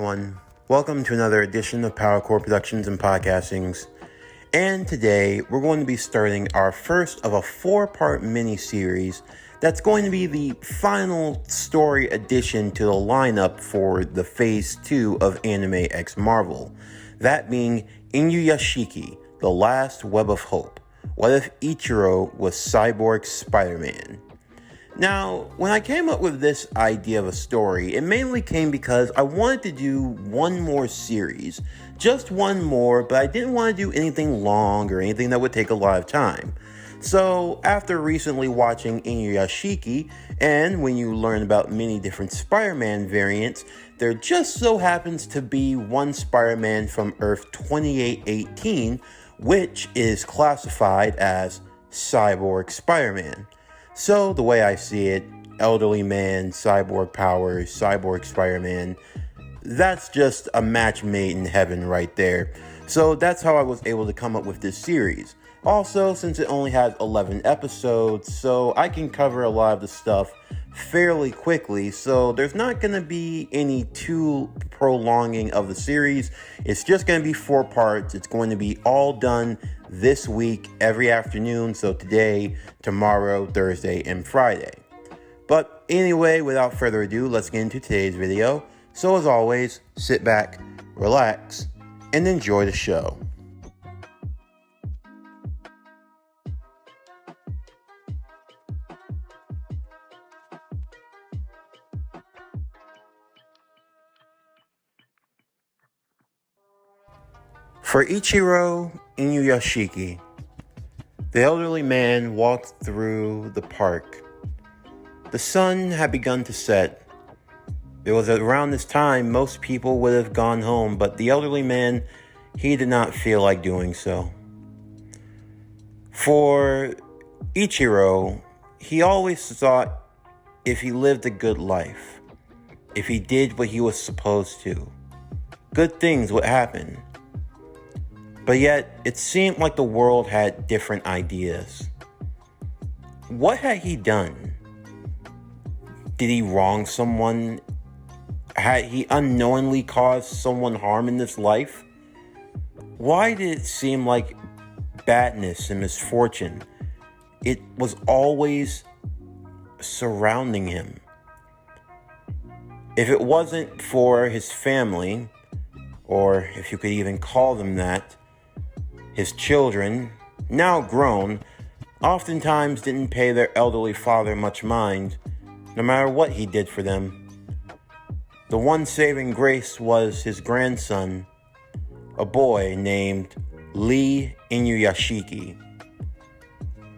everyone. Welcome to another edition of PowerCore Productions and Podcastings. And today we're going to be starting our first of a 4-part mini-series that's going to be the final story addition to the lineup for the Phase 2 of Anime X Marvel. That being Inuyashiki, The Last Web of Hope. What if Ichiro was Cyborg Spider-Man? Now, when I came up with this idea of a story, it mainly came because I wanted to do one more series. Just one more, but I didn't want to do anything long or anything that would take a lot of time. So, after recently watching Inuyashiki, and when you learn about many different Spider-Man variants, there just so happens to be one Spider-Man from Earth 2818, which is classified as Cyborg Spider-Man. So, the way I see it, elderly man, cyborg powers, cyborg Spider-Man, that's just a match made in heaven right there. So that's how I was able to come up with this series. Also, since it only has 11 episodes, so I can cover a lot of the stuff fairly quickly, so there's not going to be any too prolonging of the series. It's just going to be 4 parts. It's going to be all done this week, every afternoon, so today, tomorrow, Thursday, and Friday. But anyway, without further ado, let's get into today's video. So as always, sit back, relax, and enjoy the show. For Ichiro Inuyashiki, the elderly man walked through the park. The sun had begun to set. It was around this time most people would have gone home, but the elderly man, he did not feel like doing so. For Ichiro, he always thought if he lived a good life, if he did what he was supposed to, good things would happen. But yet, it seemed like the world had different ideas. What had he done? Did he wrong someone? Had he unknowingly caused someone harm in this life? Why did it seem like badness and misfortune? It was always surrounding him. If it wasn't for his family, or if you could even call them that, his children, now grown, oftentimes didn't pay their elderly father much mind, no matter what he did for them. The one saving grace was his grandson, a boy named Lee Inuyashiki.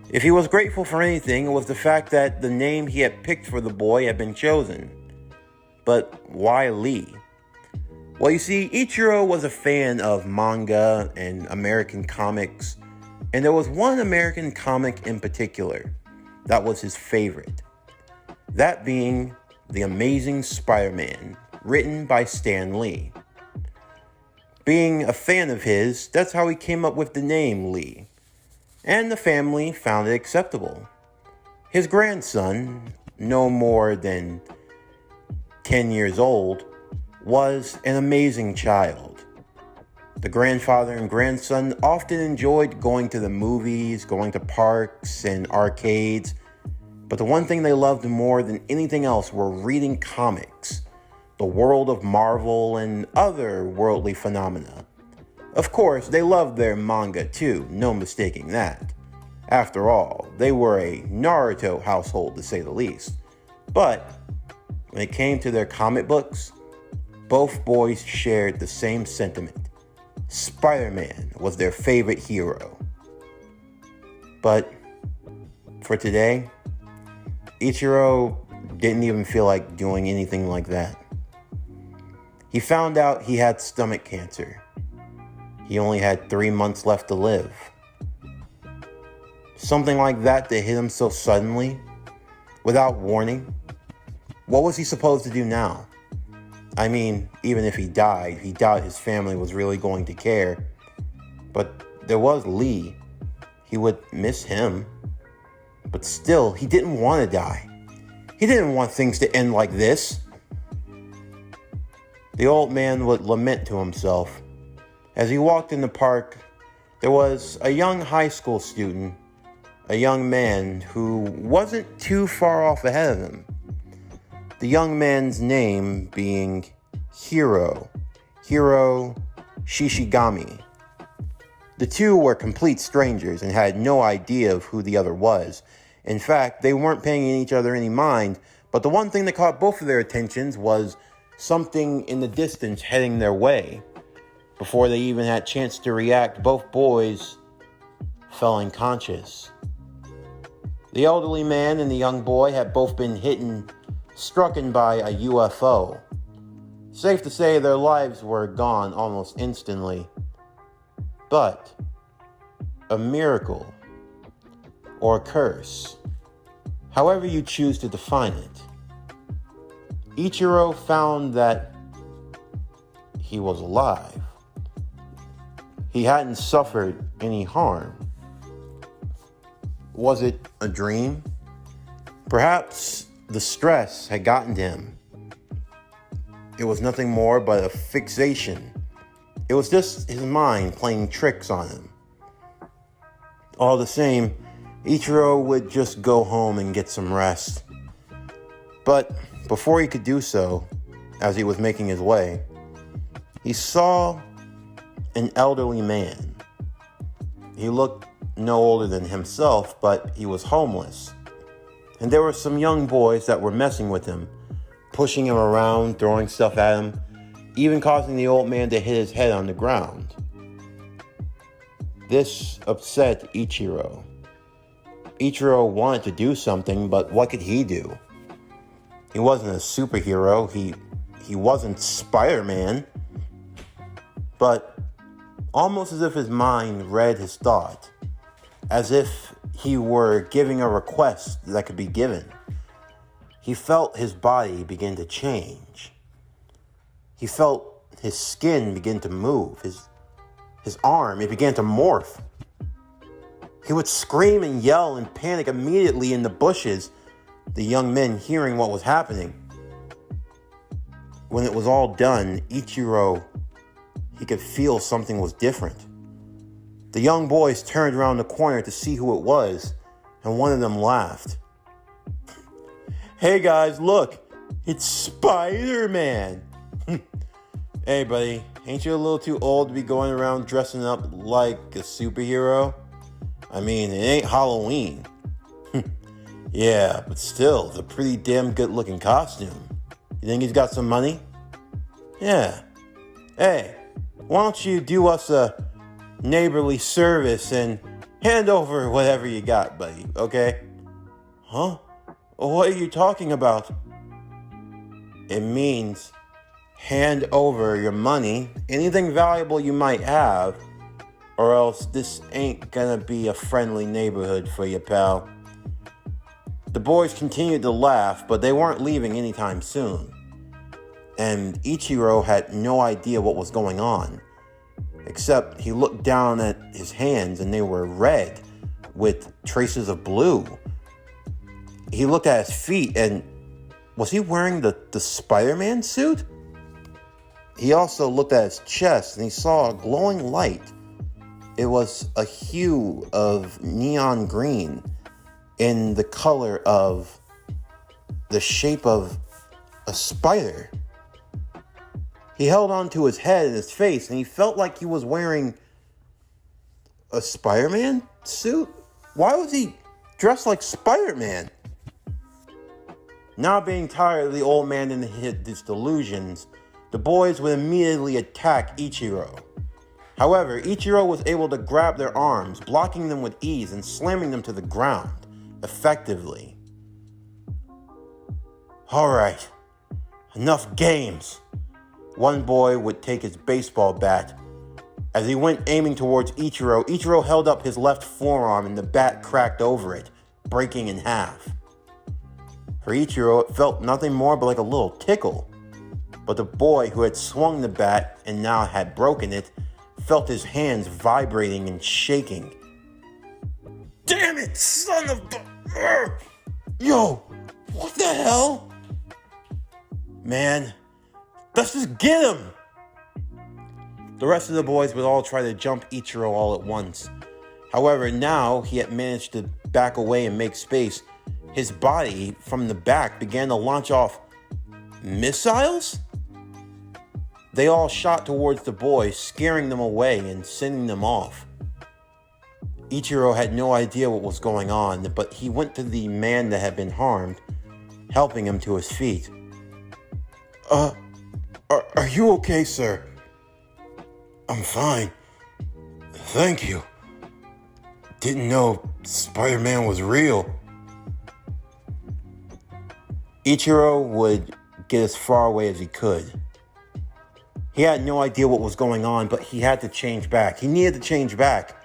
If he was grateful for anything, it was the fact that the name he had picked for the boy had been chosen. But why Lee? Well, you see, Ichiro was a fan of manga and American comics, and there was one American comic in particular that was his favorite. That being The Amazing Spider-Man, written by Stan Lee. Being a fan of his, that's how he came up with the name Lee, and the family found it acceptable. His grandson, no more than 10 years old, was an amazing child. The grandfather and grandson often enjoyed going to the movies, going to parks and arcades, but the one thing they loved more than anything else were reading comics, the world of Marvel and other worldly phenomena. Of course, they loved their manga too, no mistaking that. After all, they were a Naruto household to say the least. But when it came to their comic books, both boys shared the same sentiment. Spider-Man was their favorite hero. But for today, Ichiro didn't even feel like doing anything like that. He found out he had stomach cancer. He only had 3 months left to live. Something like that hit him so suddenly, without warning. What was he supposed to do now? I mean, even if he died, he doubted his family was really going to care. But there was Lee. He would miss him. But still, he didn't want to die. He didn't want things to end like this. The old man would lament to himself. As he walked in the park, there was a young high school student, a young man who wasn't too far off ahead of him. The young man's name being Hiro Shishigami. The two were complete strangers and had no idea of who the other was. In fact, they weren't paying each other any mind, but the one thing that caught both of their attentions was something in the distance heading their way. Before they even had a chance to react, both boys fell unconscious. The elderly man and the young boy had both been struck by a UFO. Safe to say their lives were gone almost instantly. But a miracle or a curse, however you choose to define it, Ichiro found that he was alive. He hadn't suffered any harm. Was it a dream? Perhaps the stress had gotten to him. It was nothing more but a fixation. It was just his mind playing tricks on him. All the same, Ichiro would just go home and get some rest. But before he could do so, as he was making his way, he saw an elderly man. He looked no older than himself, but he was homeless. And there were some young boys that were messing with him, pushing him around, throwing stuff at him, even causing the old man to hit his head on the ground. This upset Ichiro. Ichiro wanted to do something, but what could he do? He wasn't a superhero. He wasn't Spider-Man. But almost as if his mind read his thought, as if he were giving a request that could be given, he felt his body begin to change. He felt his skin begin to move, his arm, it began to morph. He would scream and yell and panic immediately in the bushes, the young men hearing what was happening. When it was all done, Ichiro, he could feel something was different. The young boys turned around the corner to see who it was, and one of them laughed. "Hey guys, look, it's Spider-Man." "Hey buddy, ain't you a little too old to be going around dressing up like a superhero? I mean, it ain't Halloween." "Yeah, but still, it's a pretty damn good looking costume. You think he's got some money?" "Yeah. Hey, why don't you do us a neighborly service and hand over whatever you got, buddy, okay?" "Huh? What are you talking about?" "It means hand over your money, anything valuable you might have, or else this ain't gonna be a friendly neighborhood for you, pal." The boys continued to laugh, but they weren't leaving anytime soon. And Ichiro had no idea what was going on, except he looked down at his hands and they were red with traces of blue. He looked at his feet and was he wearing the Spider-Man suit? He also looked at his chest and he saw a glowing light. It was a hue of neon green in the color of the shape of a spider. He held onto his head and his face, and he felt like he was wearing a Spider-Man suit. Why was he dressed like Spider-Man? Not being tired of the old man and his delusions, the boys would immediately attack Ichiro. However, Ichiro was able to grab their arms, blocking them with ease and slamming them to the ground effectively. "All right, enough games." One boy would take his baseball bat. As he went aiming towards Ichiro, Ichiro held up his left forearm and the bat cracked over it, breaking in half. For Ichiro, it felt nothing more but like a little tickle. But the boy who had swung the bat and now had broken it felt his hands vibrating and shaking. "Damn it, son of a... Yo, what the hell?" "Man, Let's just get him! The rest of the boys would all try to jump Ichiro all at once. However, now he had managed to back away and make space. His body from the back began to launch off missiles? They all shot towards the boys, scaring them away and sending them off. Ichiro had no idea what was going on, but he went to the man that had been harmed, helping him to his feet. Are you okay, sir? I'm fine. Thank you. Didn't know Spider-Man was real. Ichiro would get as far away as he could. He had no idea what was going on, but he had to change back. He needed to change back.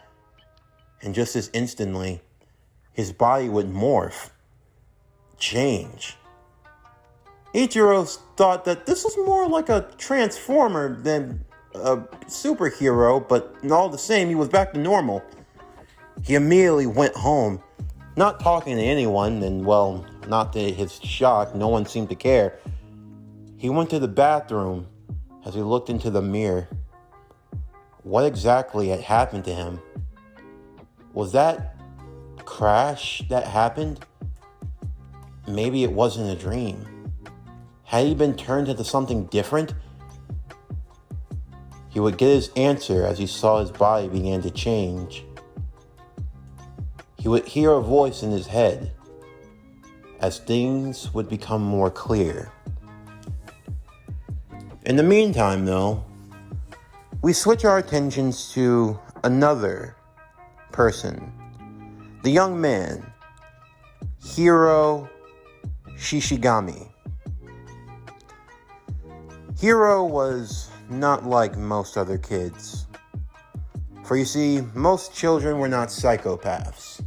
And just as instantly, his body would morph, change. Ichiro thought that this was more like a transformer than a superhero, but all the same, he was back to normal. He immediately went home, not talking to anyone, and well, not to his shock, no one seemed to care. He went to the bathroom as he looked into the mirror. What exactly had happened to him? Was that crash that happened? Maybe it wasn't a dream. Had he been turned into something different? He would get his answer as he saw his body begin to change. He would hear a voice in his head as things would become more clear. In the meantime, though, we switch our attentions to another person. The young man, Hiro Shishigami. Hiro was not like most other kids. For you see, most children were not psychopaths.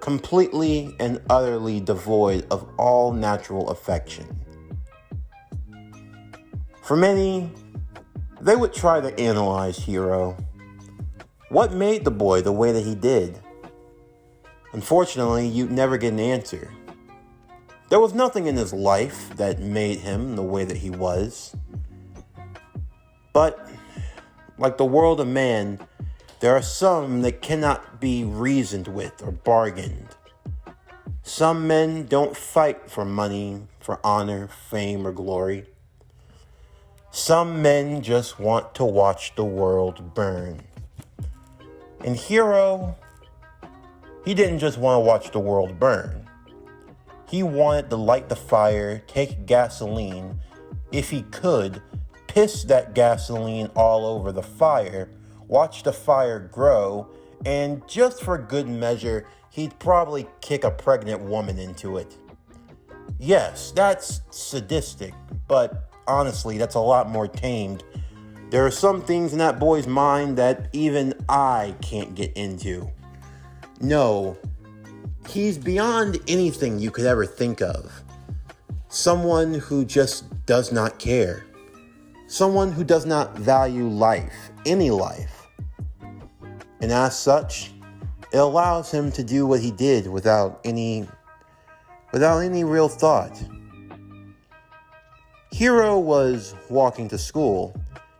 Completely and utterly devoid of all natural affection. For many, they would try to analyze Hiro. What made the boy the way that he did? Unfortunately, you'd never get an answer. There was nothing in his life that made him the way that he was. But, like the world of man, there are some that cannot be reasoned with or bargained. Some men don't fight for money, for honor, fame, or glory. Some men just want to watch the world burn. And Hiro, he didn't just want to watch the world burn. He wanted to light the fire, take gasoline, if he could, piss that gasoline all over the fire, watch the fire grow, and just for good measure, he'd probably kick a pregnant woman into it. Yes, that's sadistic, but honestly, that's a lot more tamed. There are some things in that boy's mind that even I can't get into. No, he's beyond anything you could ever think of. Someone who just does not care. Someone who does not value life, any life. And as such, it allows him to do what he did without any real thought. Hiro was walking to school.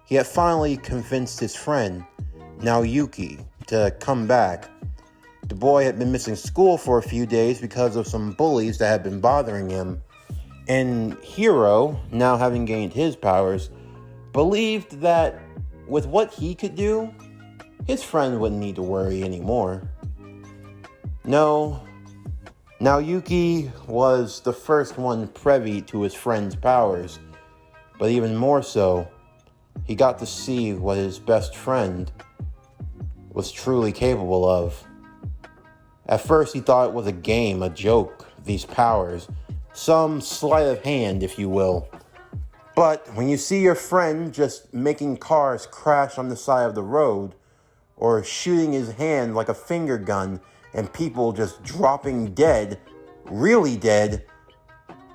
He had finally convinced his friend, Naoyuki, to come back. The boy had been missing school for a few days because of some bullies that had been bothering him. And Hiro, now having gained his powers, believed that with what he could do, his friend wouldn't need to worry anymore. No, Naoyuki was the first one privy to his friend's powers, but even more so, he got to see what his best friend was truly capable of. At first he thought it was a game, a joke, these powers, some sleight of hand, if you will. But when you see your friend just making cars crash on the side of the road, or shooting his hand like a finger gun, and people just dropping dead, really dead,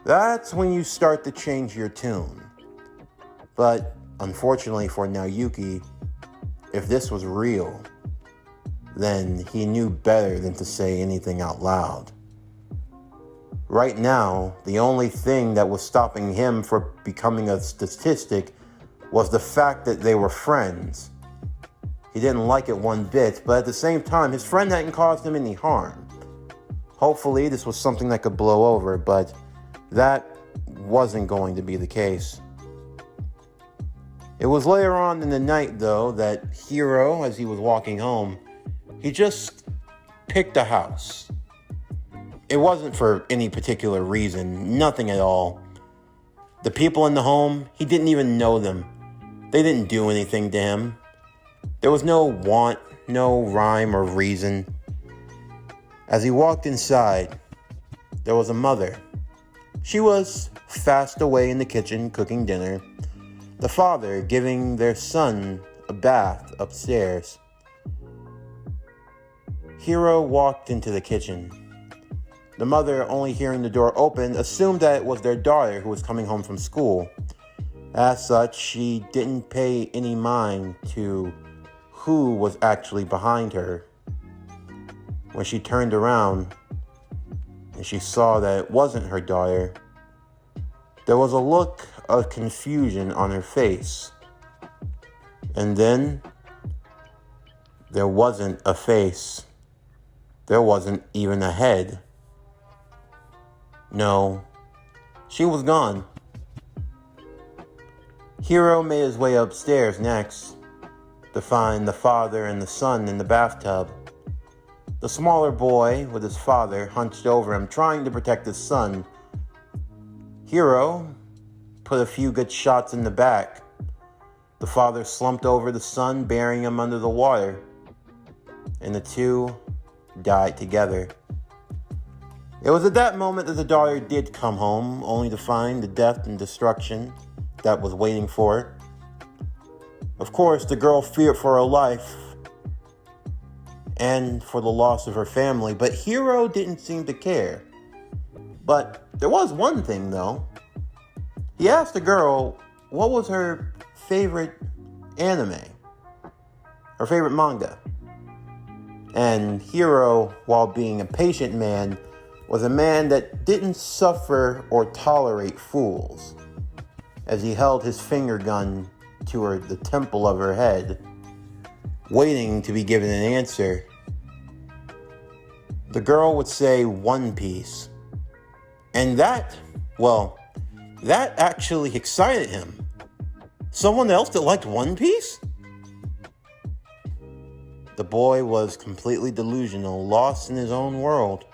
that's when you start to change your tune. But unfortunately for Naoyuki, if this was real, then he knew better than to say anything out loud. Right now, the only thing that was stopping him from becoming a statistic was the fact that they were friends. He didn't like it one bit, but at the same time, his friend hadn't caused him any harm. Hopefully, this was something that could blow over, but that wasn't going to be the case. It was later on in the night, though, that Hiro, as he was walking home, he just picked a house. It wasn't for any particular reason, nothing at all. The people in the home, he didn't even know them. They didn't do anything to him. There was no want, no rhyme or reason. As he walked inside, there was a mother. She was fast away in the kitchen cooking dinner. The father giving their son a bath upstairs. Hiro walked into the kitchen. The mother, only hearing the door open, assumed that it was their daughter who was coming home from school. As such, she didn't pay any mind to who was actually behind her. When she turned around and she saw that it wasn't her daughter, there was a look of confusion on her face. And then there wasn't a face. There wasn't even a head. No, she was gone. Hiro made his way upstairs next to find the father and the son in the bathtub. The smaller boy, with his father, hunched over him, trying to protect his son. Hiro put a few good shots in the back. The father slumped over the son, burying him under the water, and the two died together. It was at that moment that the daughter did come home, only to find the death and destruction that was waiting for her. Of course, the girl feared for her life and for the loss of her family, but Hiro didn't seem to care. But there was one thing, though. He asked the girl what was her favorite anime, her favorite manga. And Hiro, while being a patient man, was a man that didn't suffer or tolerate fools, as he held his finger gun to the temple of her head, waiting to be given an answer. The girl would say One Piece. And that actually excited him. Someone else that liked One Piece? The boy was completely delusional, lost in his own world.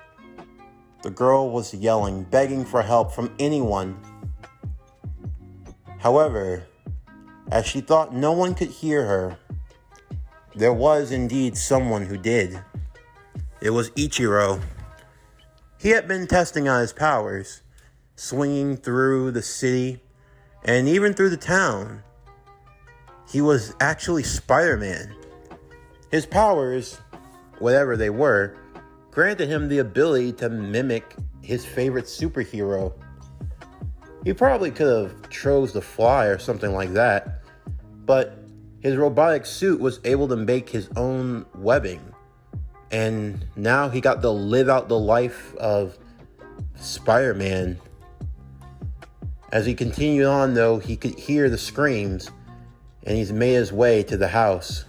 The girl was yelling, begging for help from anyone. However, as she thought no one could hear her, there was indeed someone who did. It was Ichiro. He had been testing out his powers, swinging through the city and even through the town. He was actually Spider-Man. His powers, whatever they were, granted him the ability to mimic his favorite superhero. He probably could have chose to fly or something like that, but his robotic suit was able to make his own webbing, and now he got to live out the life of Spider-Man. As he continued on, though, he could hear the screams, and he's made his way to the house.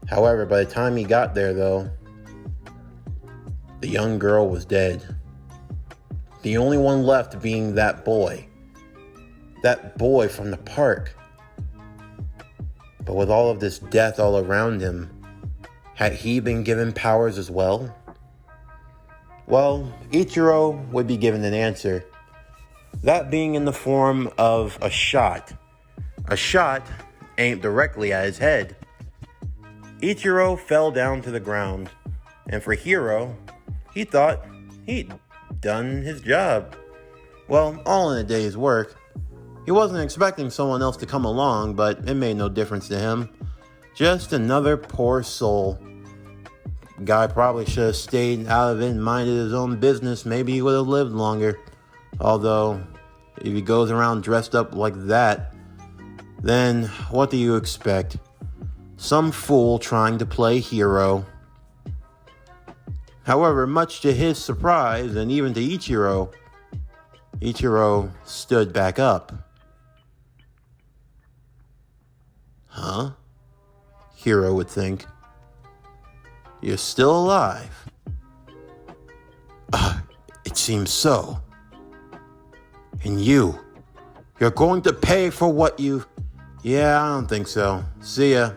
However, by the time he got there, though, the young girl was dead. The only one left being that boy. That boy from the park. But with all of this death all around him, had he been given powers as well? Well, Ichiro would be given an answer. That being in the form of a shot. A shot aimed directly at his head. Ichiro fell down to the ground, and for Hiro, he thought he'd done his job. Well, all in a day's work. He wasn't expecting someone else to come along, but it made no difference to him. Just another poor soul. Guy probably should have stayed out of it and minded his own business. Maybe he would have lived longer. Although, if he goes around dressed up like that, then what do you expect? Some fool trying to play hero. However, much to his surprise, and even to Ichiro, Ichiro stood back up. Huh? Hiro would think. You're still alive? It seems so. And you're going to pay for what you... Yeah, I don't think so. See ya,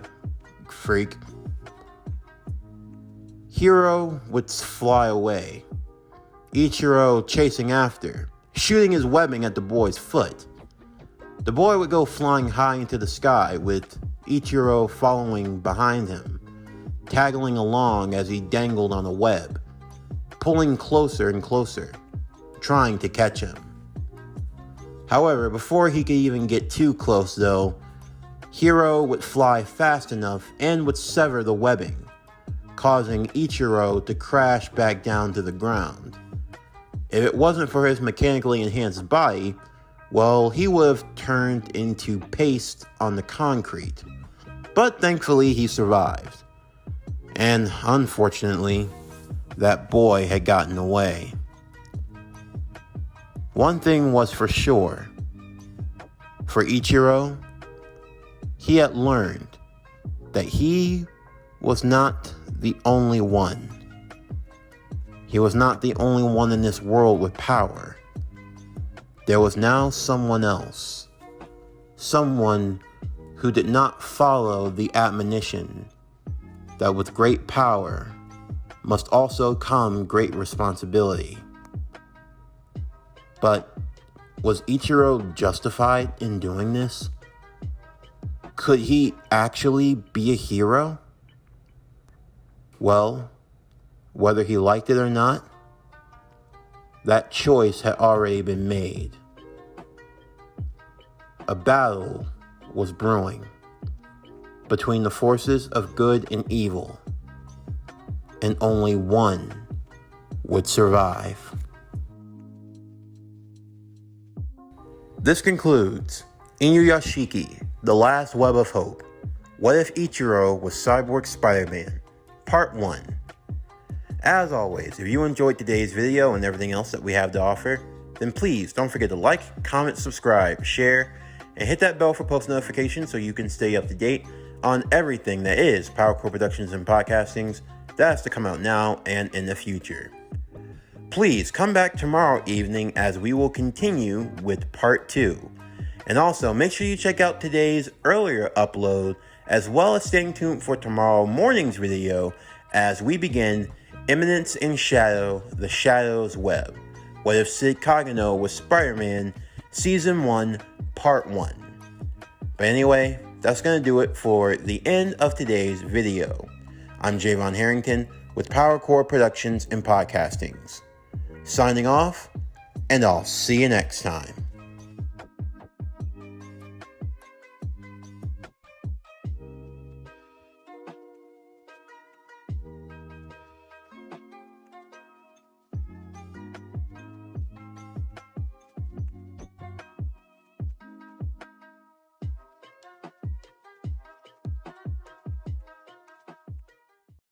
freak. Hiro would fly away, Ichiro chasing after, shooting his webbing at the boy's foot. The boy would go flying high into the sky, with Ichiro following behind him, tagging along as he dangled on a web, pulling closer and closer, trying to catch him. However, before he could even get too close though, Hiro would fly fast enough and would sever the webbing, causing Ichiro to crash back down to the ground. If it wasn't for his mechanically enhanced body, well, he would have turned into paste on the concrete. But thankfully, he survived. And unfortunately, that boy had gotten away. One thing was for sure. For Ichiro, he had learned that he was not the only one. He was not the only one in this world with power. There was now someone else. Someone who did not follow the admonition that with great power must also come great responsibility. But was Ichiro justified in doing this? Could he actually be a hero? Well, whether he liked it or not, that choice had already been made. A battle was brewing between the forces of good and evil, and only one would survive. This concludes Inuyashiki, The Last Web of Hope. What if Ichiro was Cyborg Spider-Man? Part 1. As always, if you enjoyed today's video and everything else that we have to offer, then please don't forget to like, comment, subscribe, share, and hit that bell for post notifications so you can stay up to date on everything that is PowerCore Productions and Podcastings that has to come out now and in the future. Please come back tomorrow evening as we will continue with Part 2. And also, make sure you check out today's earlier upload, as well as staying tuned for tomorrow morning's video as we begin Imminence in Shadow, The Shadow's Web. What if Sid Kagano was Spider-Man, Season 1, Part 1. But anyway, that's going to do it for the end of today's video. I'm Javon Harrington with PowerCore Productions and Podcastings. Signing off, and I'll see you next time.